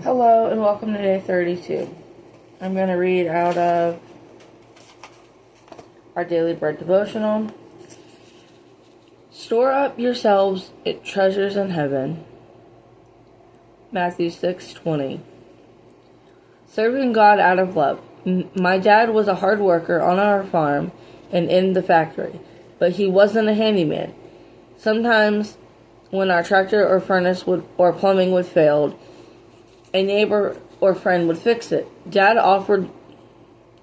Hello and welcome to day 32. I'm going to read out of our Daily Bread devotional. Store up yourselves treasures in heaven. Matthew 6:20. Serving God out of love. My dad was a hard worker on our farm and in the factory, but he wasn't a handyman. Sometimes when our tractor or furnace or plumbing would fail, a neighbor or friend would fix it. Dad offered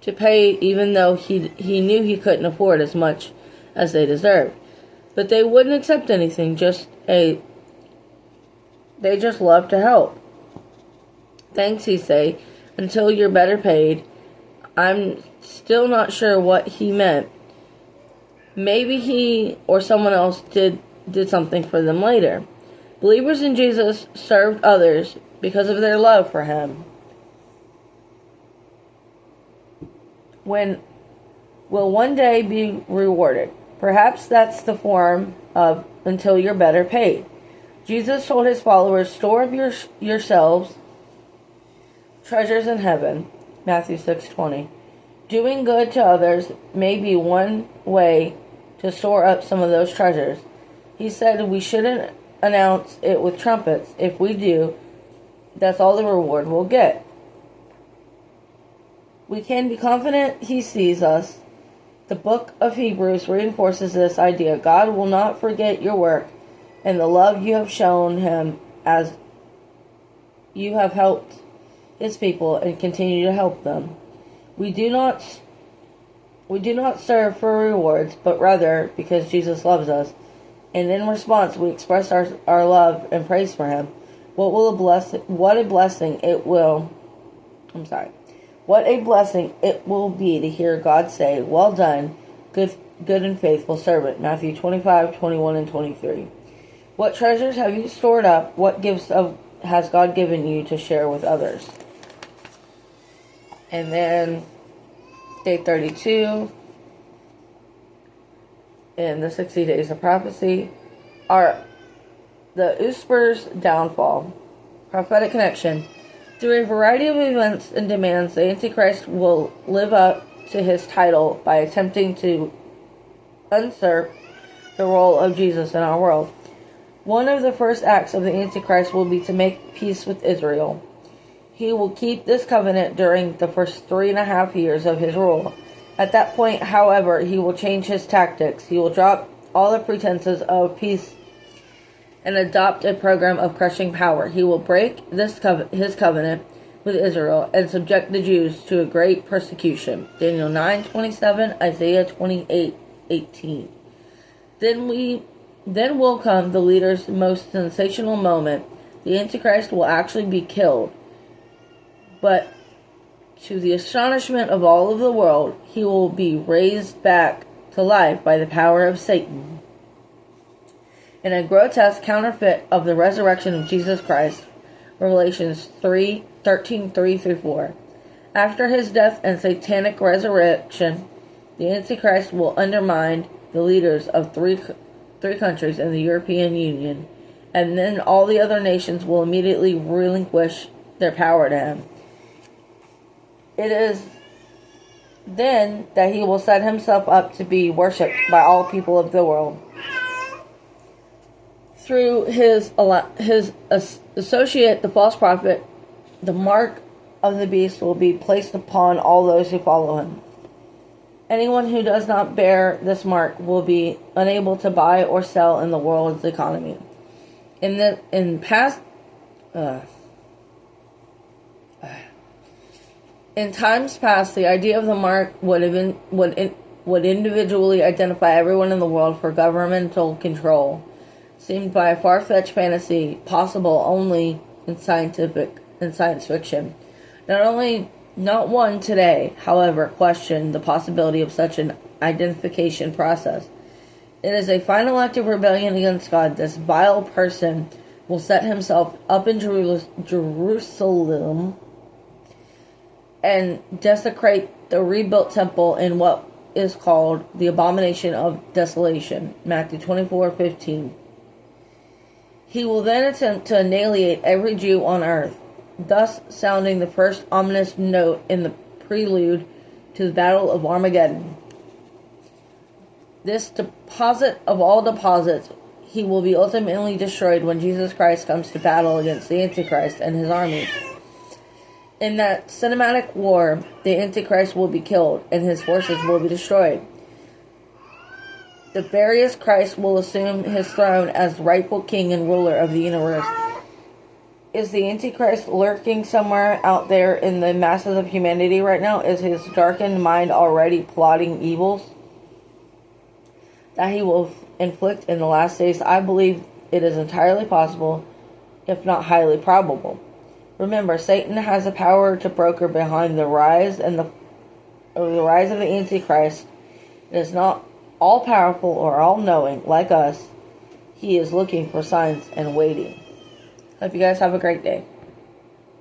to pay even though he knew he couldn't afford as much as they deserved. But they wouldn't accept anything, they just loved to help. Thanks, he'd say, until you're better paid. I'm still not sure what he meant. Maybe he or someone else did something for them later. Believers in Jesus served others because of their love for him. Will one day be rewarded. Perhaps that's the form of until you're better paid. Jesus told his followers, store up yourselves treasures in heaven. Matthew 6:20. Doing good to others may be one way to store up some of those treasures. He said we shouldn't announce it with trumpets. If we do, that's all the reward we'll get. We can be confident he sees us. The book of Hebrews reinforces this idea. God will not forget your work and the love you have shown him as you have helped his people and continue to help them. We do not serve for rewards, but rather because Jesus loves us. And in response, we express our love and praise for him. What a blessing it will be to hear God say, well done, good and faithful servant. Matthew 25:21 and 23. What treasures have you stored up? What gifts has God given you to share with others? And then day 32 in the 60 days of prophecy are the Usurper's downfall. Prophetic connection. Through a variety of events and demands, the Antichrist will live up to his title by attempting to usurp the role of Jesus in our world. One of the first acts of the Antichrist will be to make peace with Israel. He will keep this covenant during the first 3.5 years of his rule. At that point, however, he will change his tactics. He will drop all the pretenses of peace and adopt a program of crushing power. He will break his covenant with Israel and subject the Jews to a great persecution. Daniel 9:27, Isaiah 28:18. Then will come the leader's most sensational moment. The Antichrist will actually be killed. But to the astonishment of all of the world, he will be raised back to life by the power of Satan in a grotesque counterfeit of the resurrection of Jesus Christ. Revelations 13:3-4. After his death and satanic resurrection, the Antichrist will undermine the leaders of three countries in the European Union, and then all the other nations will immediately relinquish their power to him. It is then that he will set himself up to be worshipped by all people of the world. Through his associate, the false prophet, the mark of the beast will be placed upon all those who follow him. Anyone who does not bear this mark will be unable to buy or sell in the world's economy. In times past, the idea of the mark would individually identify everyone in the world for governmental control. Seemed by a far-fetched fantasy, possible only in science fiction. Not one today, however, questioned the possibility of such an identification process. It is a final act of rebellion against God. This vile person will set himself up in Jerusalem and desecrate the rebuilt temple in what is called the abomination of desolation. Matthew 24:15. He will then attempt to annihilate every Jew on earth. thus sounding the first ominous note in the prelude to the Battle of Armageddon. This deposit of all deposits, he will be ultimately destroyed when Jesus Christ comes to battle against the Antichrist and his armies. In that cinematic war, the Antichrist will be killed and his forces will be destroyed. The various Christ will assume his throne as rightful king and ruler of the universe. Is the Antichrist lurking somewhere out there in the masses of humanity right now? Is his darkened mind already plotting evils that he will inflict in the last days? I believe it is entirely possible, if not highly probable. Remember, Satan has the power to broker behind the rise of the Antichrist. It is not all-powerful or all-knowing like us. He is looking for signs and waiting. Hope you guys have a great day.